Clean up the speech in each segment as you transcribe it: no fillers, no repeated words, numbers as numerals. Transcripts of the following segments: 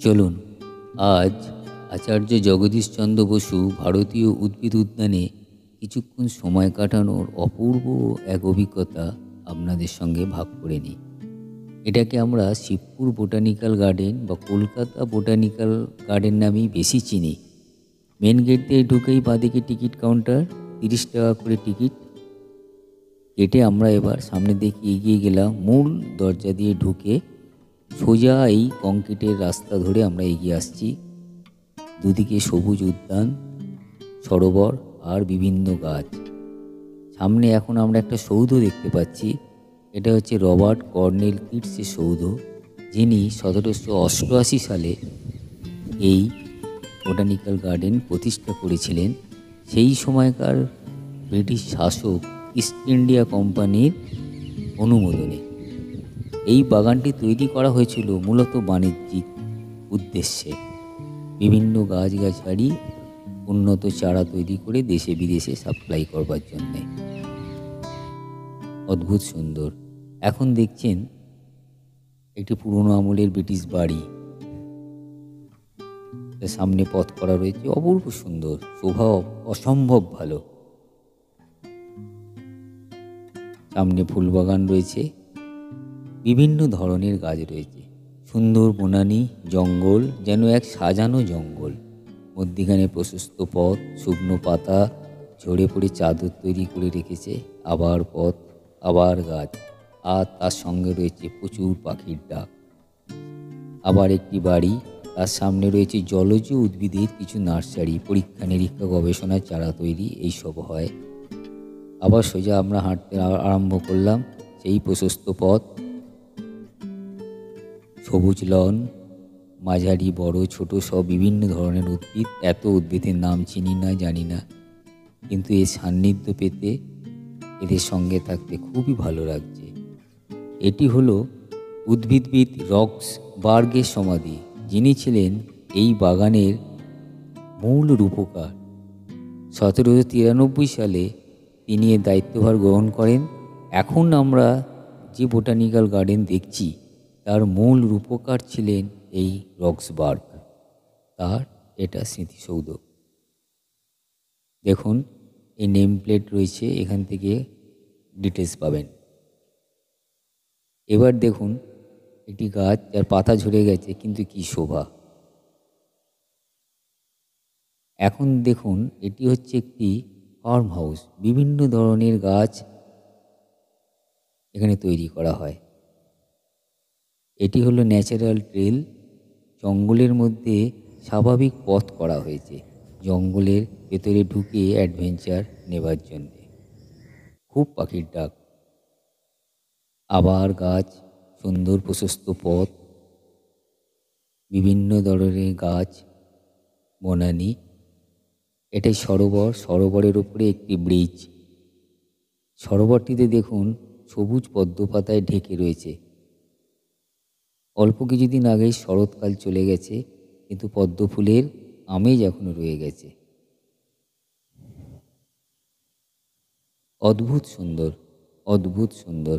চলুন আজ আচার্য জগদীশচন্দ্র বসু ভারতীয় উদ্ভিদ উদ্যানে কিছুক্ষণ সময় কাটানোর অপূর্ব এক অভিজ্ঞতা আপনাদের সঙ্গে ভাগ করে নিই। এটাকে আমরা শিবপুর বোটানিক্যাল গার্ডেন বা কলকাতা বোটানিক্যাল গার্ডেন নামেই বেশি চিনি। মেন গেট দিয়ে ঢুকেই বাঁদিকে টিকিট কাউন্টার, 30 টাকা করে টিকিট কেটে আমরা এবার সামনের দিকে এগিয়ে গেলাম। মূল দরজা দিয়ে ঢুকে সোজা এই কংক্রিটের রাস্তা ধরে আমরা এগিয়ে আসছি। দুদিকে সবুজ উদ্যান, সরোবর আর বিভিন্ন গাছ। সামনে এখন আমরা একটা সৌধ দেখতে পাচ্ছি। এটা হচ্ছে রবার্ট কর্নেল কিটসের সৌধ, যিনি 1788 সালে এই বোটানিক্যাল গার্ডেন প্রতিষ্ঠা করেছিলেন। সেই সময়কার ব্রিটিশ শাসক ইস্ট ইন্ডিয়া কোম্পানির অনুমোদনে এই বাগানটি তৈরি করা হয়েছিল মূলত বাণিজ্যিক উদ্দেশ্যে। বিভিন্ন গাছগাছালি, উন্নত চারা তৈরি করে দেশে বিদেশে সাপ্লাই করবার জন্যে। অদ্ভুত সুন্দর। এখন দেখছেন একটি পুরনো আমলের ব্রিটিশ বাড়ি, সামনে পথ করা রয়েছে, অপূর্ব সুন্দর, শোভা অসম্ভব ভালো। সামনে ফুলবাগান রয়েছে, বিভিন্ন ধরনের গাছ রয়েছে, সুন্দর বনানী জঙ্গল, যেন এক সাজানো জঙ্গল। মধ্যিখানে প্রশস্ত পথ, শুকনো পাতা ঝরে পড়ে চাদর তৈরি করে রেখেছে। আবার পথ, আবার গাছ, আর তার সঙ্গে রয়েছে প্রচুর পাখির ডাক। আবার একটি বাড়ি, তার সামনে রয়েছে জলজ উদ্ভিদের কিছু নার্সারি, পরীক্ষা নিরীক্ষা গবেষণার চারা তৈরি এইসব হয়। আবার সোজা আমরা হাঁটতে আরম্ভ করলাম। সেই প্রশস্ত পথ, সবুজ লন, মাঝারি বড় ছোট সব বিভিন্ন ধরনের উদ্ভিদ। এত উদ্ভিদের নাম চিনি না, জানি না, কিন্তু এর সান্নিধ্য পেতে, এদের সঙ্গে থাকতে খুবই ভালো লাগছে। এটি হলো উদ্ভিদবিদ রক্স বার্গের সমাধি, যিনি ছিলেন এই বাগানের মূল রূপকার। 1793 সালে তিনি এর দায়িত্বভার গ্রহণ করেন। এখন আমরা যে বোটানিক্যাল গার্ডেন দেখছি, তার মূল রূপকার ছিলেন এই রক্সবার্গ। তার এটা স্মৃতিসৌধ। দেখুন, এই নেম প্লেট রয়েছে, এখান থেকে ডিটেলস পাবেন। এবার দেখুন একটি গাছ, যার পাতা ঝরে গেছে, কিন্তু কি শোভা। এখন দেখুন, এটি হচ্ছে একটি ফার্ম হাউস। বিভিন্ন ধরনের গাছ এখানে তৈরি করা হয়। এটি হলো ন্যাচারাল ট্রেল, জঙ্গলের মধ্যে স্বাভাবিক পথ করা হয়েছে জঙ্গলের ভেতরে ঢুকে অ্যাডভেঞ্চার নেবার জন্যে। খুব পাখির ডাক, আবার গাছ, সুন্দর প্রশস্ত পথ, বিভিন্ন ধরনের গাছ, বনানী। এটাই সরোবর, সরোবরের উপরে একটি ব্রিজ। সরোবরটিতে দেখুন সবুজ পদ্ম পাতায় ঢেকে রয়েছে। অল্প কিছুদিন আগেই শরৎকাল চলে গেছে, কিন্তু পদ্ম ফুলের আমেজ এখনো রয়ে গেছে। অদ্ভুত সুন্দর, অদ্ভুত সুন্দর।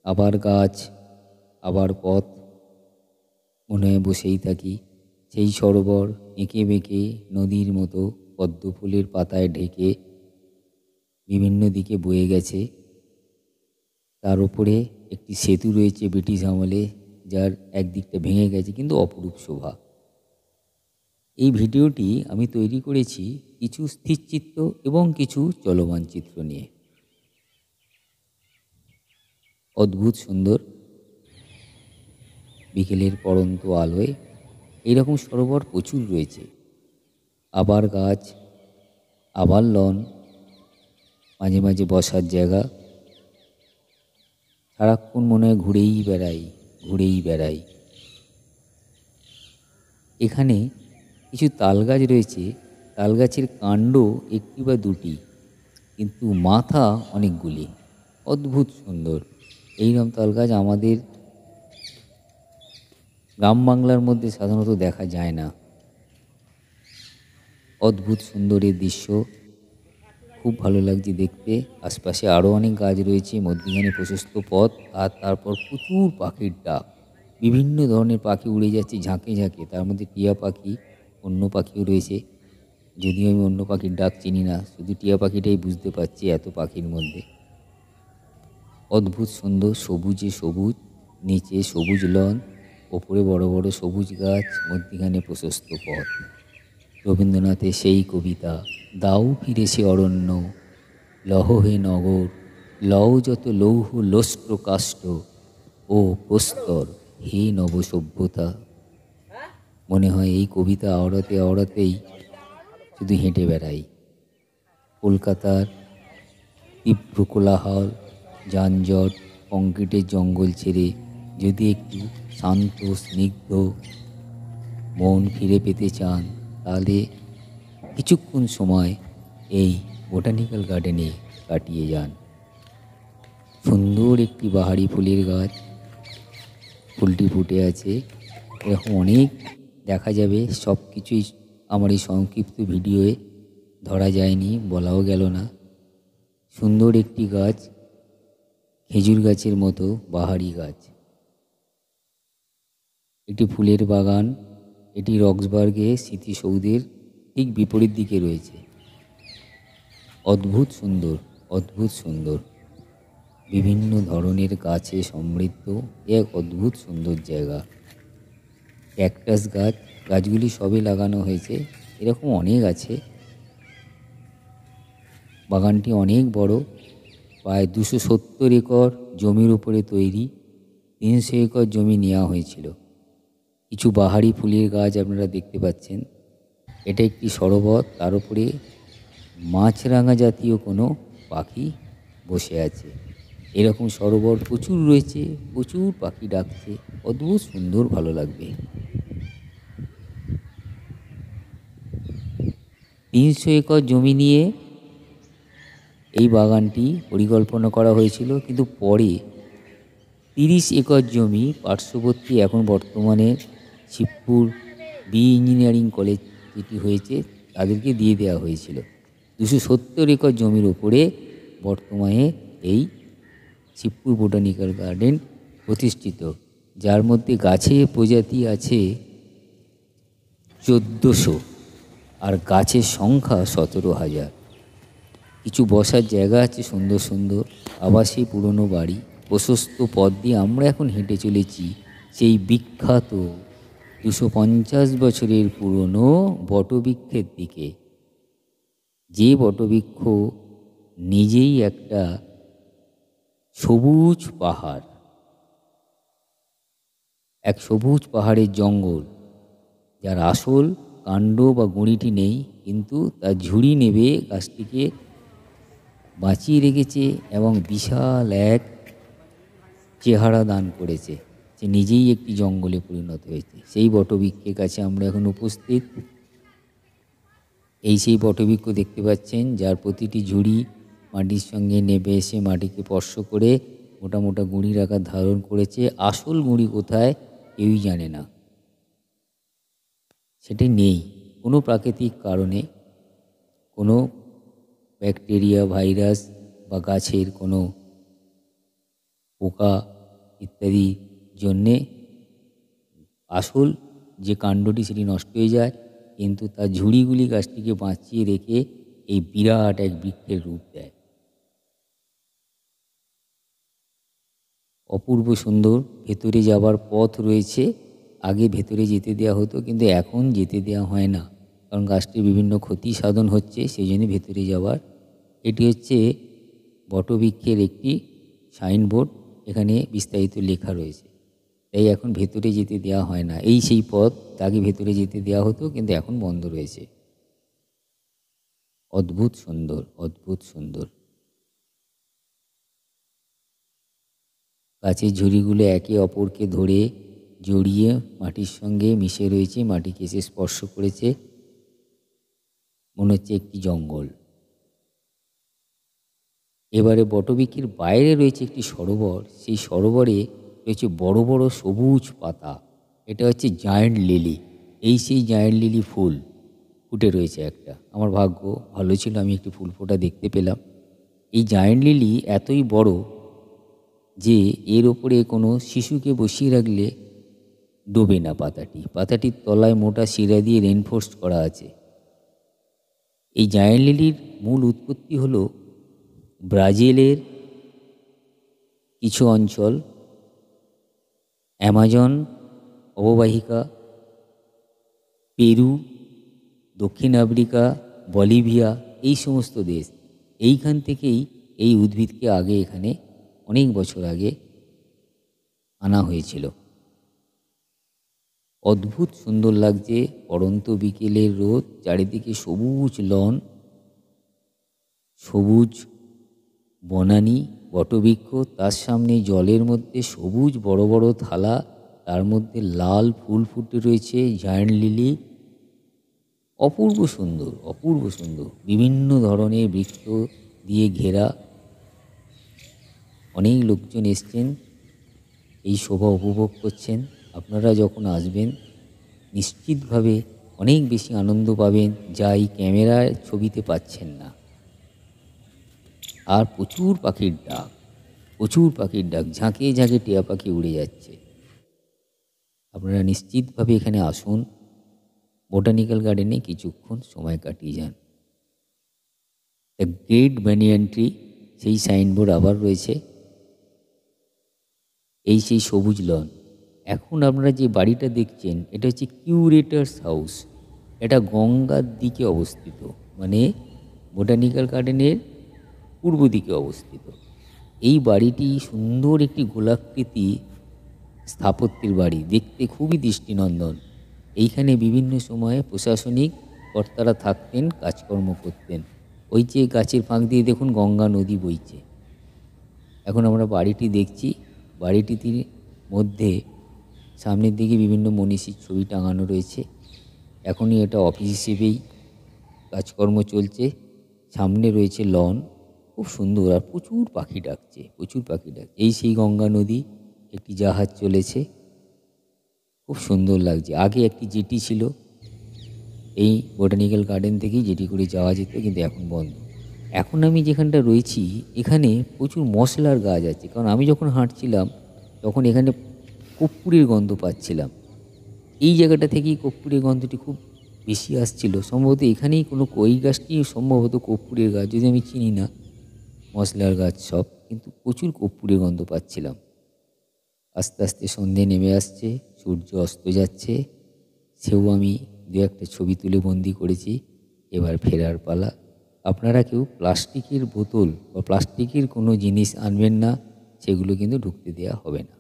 আবার গাছ, আবার পথ, মনে হয় বসেই থাকি। সেই সরোবর এঁকে বেঁকে নদীর মতো পদ্ম ফুলের পাতায় ঢেকে বিভিন্ন দিকে বয়ে গেছে। তার উপরে একটি সেতু রয়েছে ব্রিটিশ আমলে, যার একদিকটা ভেঙে গেছে, কিন্তু অপরূপ শোভা। এই ভিডিওটি আমি তৈরি করেছি কিছু স্থিরচিত্র এবং কিছু চলমান চিত্র নিয়ে। অদ্ভুত সুন্দর বিকেলের পড়ন্ত আলোয় এইরকম সরোবর প্রচুর রয়েছে। আবার গাছ, আবার লন, মাঝে মাঝে বসার জায়গা। সারাক্ষণ মনে হয় ঘুরেই বেড়াই, ঘুরেই বেড়াই। এখানে কিছু তাল গাছ রয়েছে। তাল গাছের কাণ্ড একটি বা দুটি, কিন্তু মাথা অনেকগুলি। অদ্ভুত সুন্দর। এইরকম তাল গাছ আমাদের গ্রাম বাংলার মধ্যে সাধারণত দেখা যায় না। অদ্ভুত সুন্দর এই দৃশ্য, খুব ভালো লাগছে দেখতে। আশপাশে আরও অনেক গাছ রয়েছে, মধ্যখানে প্রশস্ত পথ, আর তারপর প্রচুর পাখির ডাক। বিভিন্ন ধরনের পাখি উড়ে যাচ্ছে ঝাঁকে ঝাঁকে, তার মধ্যে টিয়া পাখি, অন্য পাখিও রয়েছে। যদিও আমি অন্য পাখির ডাক চিনি না, শুধু টিয়া পাখিটাই বুঝতে পারছি এত পাখির মধ্যে। অদ্ভুত সুন্দর, সবুজে সবুজ, নিচে সবুজ লন, ওপরে বড় বড় সবুজ গাছ, মধ্যিখানে প্রশস্ত পথ। রবীন্দ্রনাথের সেই কবিতা, দাও ফিরে সে অরণ্য, লহ হে নগর, লও যত লৌহ লোস্ট কাষ্ঠ ও প্রস্তর, হে নব সভ্যতা। মনে হয় এই কবিতা আওড়াতে আওড়াতেই শুধু হেঁটে বেড়াই। কলকাতার তীব্র কোলাহল, যানজট, কংক্রিটের জঙ্গল ছেড়ে যদি একটু শান্ত স্নিগ্ধ মন ফিরে পেতে চান, তাহলে কিছুক্ষণ সময় এই বোটানিক্যাল গার্ডেনে কাটিয়ে যান। সুন্দর একটি বাহারি ফুলের গাছ, ফুলটি ফুটে আছে। এরকম অনেক দেখা যাবে, সব কিছুই আমার এই সংক্ষিপ্ত ভিডিওয়ে ধরা যায়নি, বলাও গেল না। সুন্দর একটি গাছ, খেজুর গাছের মতো বাহারি গাছ। একটি ফুলের বাগান, এটি রক্সবার্গে স্মৃতিসৌধের ঠিক বিপরীত দিকে রয়েছে। অদ্ভুত সুন্দর, অদ্ভুত সুন্দর, বিভিন্ন ধরনের গাছে সমৃদ্ধ এক অদ্ভুত সুন্দর জায়গা। ক্যাকটাস গাছ, গাছগুলি সবে লাগানো হয়েছে, এরকম অনেক আছে। বাগানটি অনেক বড়, প্রায় 270 একর জমির উপরে তৈরি। 300 একর জমি নেওয়া হয়েছিল। কিছু বাহারি ফুলের গাছ আপনারা দেখতে পাচ্ছেন। এটা একটি সরোবর, তার উপরে মাছরাঙা জাতীয় কোনো পাখি বসে আছে। এরকম সরোবর প্রচুর রয়েছে, প্রচুর পাখি ডাকছে, অদ্ভুত সুন্দর, ভালো লাগবে। 300 একর জমি নিয়ে এই বাগানটি পরিকল্পনা করা হয়েছিল, কিন্তু পরে 30 একর জমি পার্শ্ববর্তী, এখন বর্তমানে শিবপুর বি ইঞ্জিনিয়ারিং কলেজ যেটি হয়েছে, তাদেরকে দিয়ে দেওয়া হয়েছিল। 270 একর জমির ওপরে বর্তমানে এই শিবপুর বোটানিক্যাল গার্ডেন প্রতিষ্ঠিত, যার মধ্যে গাছের প্রজাতি আছে 1400 আর গাছের সংখ্যা 17,000। কিছু বসার জায়গা আছে সুন্দর সুন্দর, আবাসিক পুরনো বাড়ি। প্রশস্ত পথ দিয়ে আমরা এখন হেঁটে চলেছি সেই বিখ্যাত 250 বছরের পুরনো বটবৃক্ষের দিকে, যে বটবৃক্ষ নিজেই একটা সবুজ পাহাড়, এক সবুজ পাহাড়ের জঙ্গল, যার আসল কাণ্ড বা গুঁড়িটি নেই, কিন্তু তার ঝুড়ি নেবে গাছটিকে বাঁচিয়ে রেখেছে এবং বিশাল এক চেহারা দান করেছে। সে নিজেই একটি জঙ্গলে পরিণত হয়েছে। সেই বটবৃক্ষের কাছে আমরা এখন উপস্থিত। এই সেই বটবৃক্ষ দেখতে পাচ্ছেন, যার প্রতিটি ঝুড়ি মাটির সঙ্গে নেবে এসে মাটিকে স্পর্শ করে মোটা মোটা গুঁড়ির আকার ধারণ করেছে। আসল গুঁড়ি কোথায় কেউই জানে না, সেটি নেই কোনো প্রাকৃতিক কারণে, কোনো ব্যাকটেরিয়া, ভাইরাস বা গাছের কোনো পোকা ইত্যাদি জন্যে আসল যে কাণ্ডটি সেটি নষ্ট হয়ে যায়, কিন্তু তার ঝুড়িগুলি গাছটিকে বাঁচিয়ে রেখে এই বিরাট এক বৃক্ষের রূপ দেয়। অপূর্ব সুন্দর। ভেতরে যাবার পথ রয়েছে, আগে ভেতরে যেতে দেওয়া হতো, কিন্তু এখন যেতে দেওয়া হয় না, কারণ গাছটির বিভিন্ন ক্ষতি সাধন হচ্ছে, সেই জন্য ভেতরে যাওয়ার। এটি হচ্ছে বটবৃক্ষের একটি সাইনবোর্ড, এখানে বিস্তারিত লেখা রয়েছে, তাই এখন ভেতরে যেতে দেওয়া হয় না। এই সেই পথ, আগে ভেতরে যেতে দেওয়া হতো, কিন্তু এখন বন্ধ রয়েছে। অদ্ভুত সুন্দর, অদ্ভুত সুন্দর। গাছের ঝুড়িগুলো একে অপরকে ধরে জড়িয়ে মাটির সঙ্গে মিশে রয়েছে, মাটিকে এসে স্পর্শ করেছে, মনে হচ্ছে একটি জঙ্গল। এবারে বটবৃক্ষের বাইরে রয়েছে একটি সরোবর, সেই সরোবরে রয়েছে বড় বড় সবুজ পাতা। এটা হচ্ছে জায়ান্ট লিলি। এই সেই জায়ান্ট লিলি ফুল ফুটে রয়েছে একটা। আমার ভাগ্য ভালো ছিল, আমি একটি ফুল ফোটা দেখতে পেলাম। এই জায়ান্ট লিলি এতই বড় যে এর ওপরে কোনো শিশুকে বসিয়ে রাখলে ডোবে না পাতাটির তলায় মোটা শিরা দিয়ে রেনফোর্সড করা আছে। এই জায়ান্ট লিলির মূল উৎপত্তি হল ব্রাজিলের কিছু অঞ্চল, অ্যামাজন অববাহিকা, পেরু, দক্ষিণ আফ্রিকা, বলিভিয়া, এই সমস্ত দেশ, এইখান থেকেই এই উদ্ভিদকে আগে এখানে অনেক বছর আগে আনা হয়েছিল। অদ্ভুত সুন্দর লাগছে, পড়ন্ত বিকেলের রোদ, চারিদিকে সবুজ লন, সবুজ বনানী, বটবৃক্ষ, তার সামনে জলের মধ্যে সবুজ বড় বড় থালা, তার মধ্যে লাল ফুল ফুটে রয়েছে, জায়ান্ট লিলি। অপূর্ব সুন্দর, অপূর্ব সুন্দর, বিভিন্ন ধরনের বৃক্ষ দিয়ে ঘেরা। অনেক লোকজন এসছেন, এই শোভা উপভোগ করছেন। আপনারা যখন আসবেন নিশ্চিতভাবে অনেক বেশি আনন্দ পাবেন, যা এই ক্যামেরায় ছবিতে পাচ্ছেন না। আর প্রচুর পাখির ডাক, প্রচুর পাখির ডাক, ঝাঁকে ঝাঁকে টিয়া পাখি উড়ে যাচ্ছে। আপনারা নিশ্চিতভাবে এখানে আসুন, বোটানিক্যাল গার্ডেনে কিছুক্ষণ সময় কাটিয়ে যান। দ্য গ্রেট ব্যানিয়ান ট্রি, সেই সাইনবোর্ড আবার রয়েছে। এই সেই সবুজ লন। এখন আপনারা যে বাড়িটা দেখছেন এটা হচ্ছে কিউরেটার্স হাউস। এটা গঙ্গার দিকে অবস্থিত, মানে বোটানিক্যাল গার্ডেনের পূর্ব দিকে অবস্থিত। এই বাড়িটি সুন্দর একটি গোলাকৃতি স্থাপত্যের বাড়ি, দেখতে খুবই দৃষ্টিনন্দন। এইখানে বিভিন্ন সময়ে প্রশাসনিক কর্তারা থাকতেন, কাজকর্ম করতেন। ওই যে গাছের ফাঁক দিয়ে দেখুন গঙ্গা নদী বইছে। এখন আমরা বাড়িটি দেখছি, বাড়িটির মধ্যে সামনের দিকে বিভিন্ন মনীষীর ছবি টাঙানো রয়েছে। এখনই এটা অফিস হিসেবেই কাজকর্ম চলছে। সামনে রয়েছে লন, খুব সুন্দর, আর প্রচুর পাখি ডাকছে, প্রচুর পাখি ডাকছে। এই সেই গঙ্গা নদী, একটি জাহাজ চলেছে, খুব সুন্দর লাগছে। আগে একটি জেটি ছিল, এই বোটানিক্যাল গার্ডেন থেকেই জেটি করে যাওয়া যেত, কিন্তু এখন বন্ধ। এখন আমি যেখানটা রয়েছি এখানে প্রচুর মশলার গাছ আছে, কারণ আমি যখন হাঁটছিলাম তখন এখানে কর্পূরের গন্ধ পাচ্ছিলাম। এই জায়গাটা থেকেই কর্পূরের গন্ধটি খুব বেশি আসছিল। সম্ভবত এখানেই কোনো কই গাছটি সম্ভবত কর্পূরের গাছ, যদি আমি চিনি না মশলার গাছ সব, কিন্তু প্রচুর কর্পূরের গন্ধ পাচ্ছিলাম। আস্তে আস্তে সন্ধে নেমে আসছে, সূর্য অস্ত যাচ্ছে, সেও আমি দু একটা ছবি তুলে বন্দি করেছি। এবার ফেরার পালা। আপনারা কেউ প্লাস্টিকের বোতল বা প্লাস্টিকের কোনো জিনিস আনবেন না, সেগুলো কিন্তু ঢুকতে দেওয়া হবে না।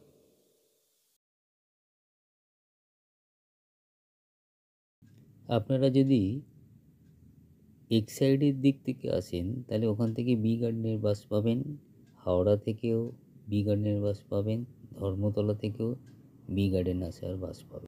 আপনারা যদি এক্সাইডের দিক থেকে আসেন তাহলে ওখান থেকে বি গার্ডেনের বাস পাবেন, হাওড়া থেকেও বি গার্ডেনের বাস পাবেন, ধর্মতলা থেকেও বি গার্ডেন আসার বাস পাবেন।